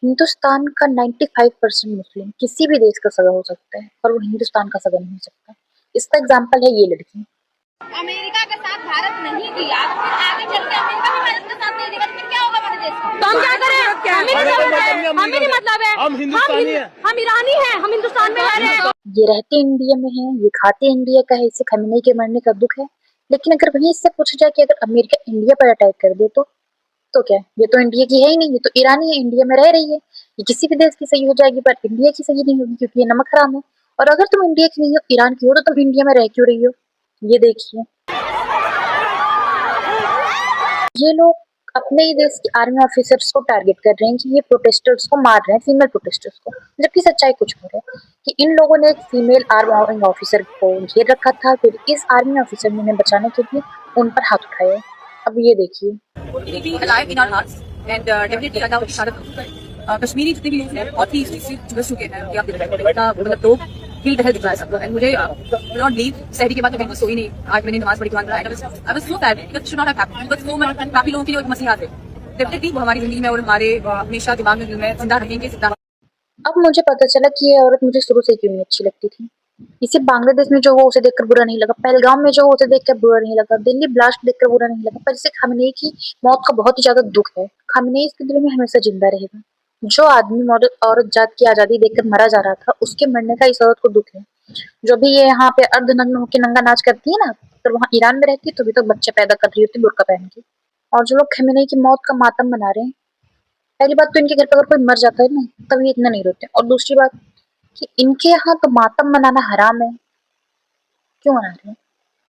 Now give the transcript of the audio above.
हिंदुस्तान का 95% मुस्लिम किसी भी देश का सगा हो सकता है, पर वो हिंदुस्तान का सगा नहीं हो सकता। इसका एग्जाम्पल है ये लड़की। अमेरिका का साथ भारत नहीं दिया तो फिर आगे चल के अमेरिका भी भारत का साथ नहीं देगा तो फिर क्या होगा हमारे देश का? तो हम क्या करें? हमें नहीं मतलब है, हम हिंदुस्तानी हैं, हम ईरानी हैं, हम हिंदुस्तान में रह रहे हैं। ये रहते इंडिया में है, ये खाते इंडिया का है, इसे खamenei के मरने का दुख है। लेकिन अगर वहीं इससे पूछा जाए कि अगर अमेरिका इंडिया पर अटैक कर दे तो क्या? ये तो इंडिया की है ही नहीं, ये तो ईरानी है, इंडिया में रह रही है। ये किसी भी देश की सही हो जाएगी पर इंडिया की सही नहीं होगी क्योंकि ये नमक हराम है। और अगर तुम इंडिया की नहीं हो, ईरान की हो तो तुम इंडिया में रह क्यों रही हो? ये देखिए, ये लोग अपने ही देश के आर्मी ऑफिसर्स को टारगेट कर रहे हैं कि ये प्रोटेस्टर्स को मार रहे हैं, फीमेल प्रोटेस्टर्स को, जबकि सच्चाई कुछ और है कि इन लोगों ने एक फीमेल आर्मी ऑफिसर को घेर रखा था, फिर इस आर्मी ऑफिसर ने उन्हें बचाने के लिए उन पर हाथ उठाए। अब ये देखिए, alive in our hearts and definitely अदा कश्मीरी जितने भी लोग हैं बहुत ही इससे जुड़ चुके हैं कि आप मतलब तो फील टहल दिख रहा है सबको एंड मुझे नॉट लीव सहरी के बाद मैं बिल्कुल सोई नहीं। आज मैंने नमाज पढ़ी Quran I was so sad because should not have happened because so much काफी लोगों के लिए एक मसीहा थे डेफिनेटली वो हमारी जिंदगी में और हमारे हमेशा दिमाग में दिल में जिंदा रहेंगे जिंदा। अब मुझे पता चला कि ये औरत मुझे शुरू से क्यों नहीं अच्छी लगती थी। इसे बांग्लादेश में जो हुआ उसे देखकर बुरा नहीं लगा, पहलगाम में जो हुआ उसे देखकर बुरा नहीं लगा, दिल्ली ब्लास्ट देखकर बुरा नहीं लगा, पर इसे खामेनेई की मौत का बहुत ही ज्यादा दुख है। खामेनेई इसके दिल में हमेशा जिंदा रहेगा। जो आदमी औरत जात की आजादी देखकर मरा जा रहा था, उसके मरने का इस औरत को दुख है। जो भी ये यहाँ पे अर्धनग्न होकर नंगा नाच करती है ना, अगर वहाँ ईरान में रहती तो भी तो बच्चे पैदा कर रही होती बुर्का पहन के। और जो लोग खामेनेई की मौत का मातम मना रहे हैं, पहली बात तो इनके घर पे अगर कोई मर जाता है ना, तब ये इतना नहीं रोते, और दूसरी बात कि इनके यहाँ तो मातम मनाना हराम है। क्यों मना रहे हैं?